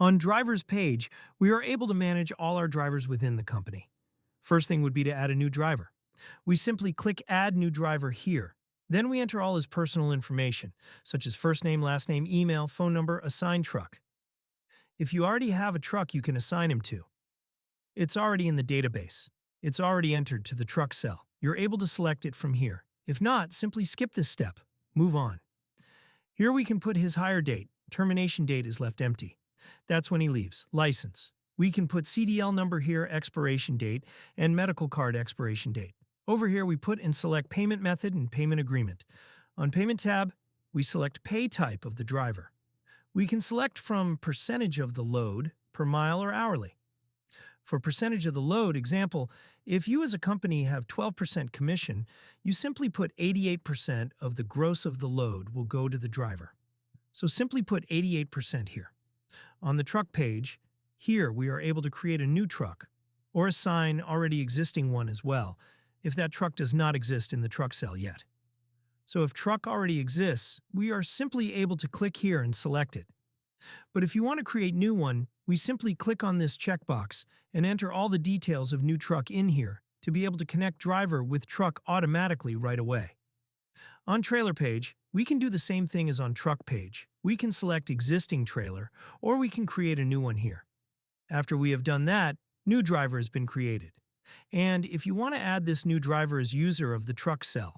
On Drivers page, we are able to manage all our drivers within the company. First thing would be to add a new driver. We simply click Add New Driver here. Then we enter all his personal information, such as first name, last name, email, phone number, assigned truck. If you already have a truck you can assign him to, it's already in the database. It's already entered to the Truxel. You're able to select it from here. If not, simply skip this step. Move on. Here we can put his hire date. Termination date is left empty. That's when he leaves. License. We can put CDL number here, expiration date, and medical card expiration date. Over here we put and select payment method and payment agreement. On payment tab, we select pay type of the driver. We can select from percentage of the load, per mile or hourly. For percentage of the load, example, if you as a company have 12% commission, you simply put 88% of the gross of the load will go to the driver. So simply put 88% here. On the truck page, here we are able to create a new truck or assign already existing one as well, if that truck does not exist in the Truxel yet. So if truck already exists, we are simply able to click here and select it. But if you want to create new one, we simply click on this checkbox and enter all the details of new truck in here to be able to connect driver with truck automatically right away. On trailer page, we can do the same thing as on truck page. We can select existing trailer or we can create a new one here. After we have done that, new driver has been created. And if you want to add this new driver as user of the Truxel,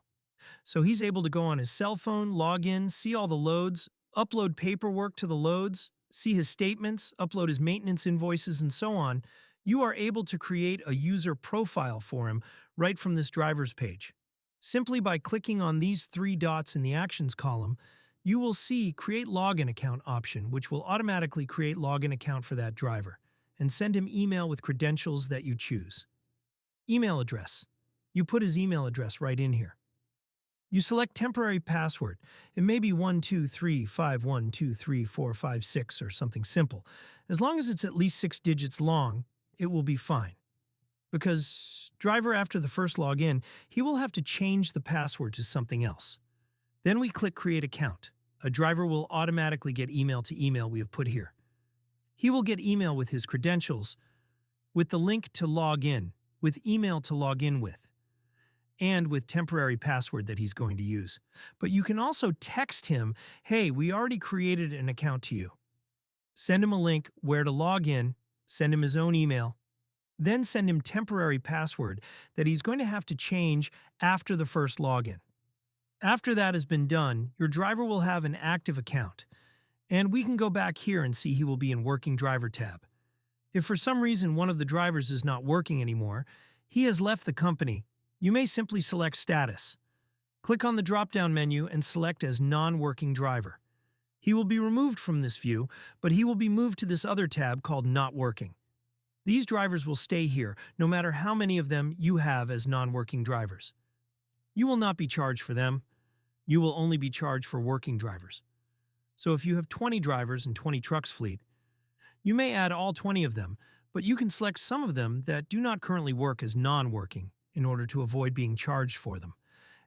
so he's able to go on his cell phone, log in, see all the loads, upload paperwork to the loads, see his statements, upload his maintenance invoices, and so on, you are able to create a user profile for him right from this driver's page. Simply by clicking on these three dots in the Actions column, you will see Create Login Account option, which will automatically create login account for that driver and send him email with credentials that you choose. Email address. You put his email address right in here. You select temporary password. It may be 123512345 or something simple. As long as it's at least 6 digits long, it will be fine. Because driver after the first login, he will have to change the password to something else. Then we click Create Account. A driver will automatically get email to email we have put here. He will get email with his credentials, with the link to log in, with email to log in with, and with temporary password that he's going to use. But you can also text him, hey, we already created an account to you. Send him a link where to log in, send him his own email, then send him temporary password that he's going to have to change after the first login. After that has been done, your driver will have an active account, and we can go back here and see he will be in Working Driver tab. If for some reason one of the drivers is not working anymore, he has left the company, you may simply select Status. Click on the drop-down menu and select as Non-Working Driver. He will be removed from this view, but he will be moved to this other tab called Not Working. These drivers will stay here, no matter how many of them you have as non-working drivers. You will not be charged for them. You will only be charged for working drivers. So if you have 20 drivers and 20 trucks fleet, you may add all 20 of them, but you can select some of them that do not currently work as non-working in order to avoid being charged for them.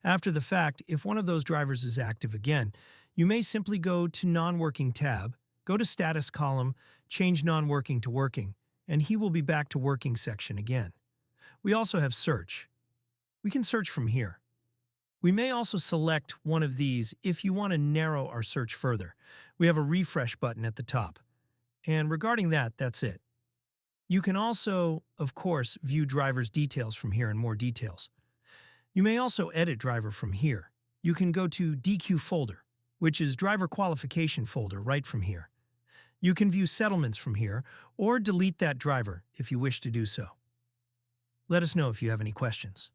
After the fact, if one of those drivers is active again, you may simply go to Non-Working tab, go to Status column, change non-working to working, and he will be back to Working section again. We also have Search. We can search from here. We may also select one of these if you want to narrow our search further. We have a Refresh button at the top. And regarding that, that's it. You can also, of course, view driver's details from here in more details. You may also edit driver from here. You can go to DQ folder, which is driver qualification folder right from here. You can view settlements from here or delete that driver if you wish to do so. Let us know if you have any questions.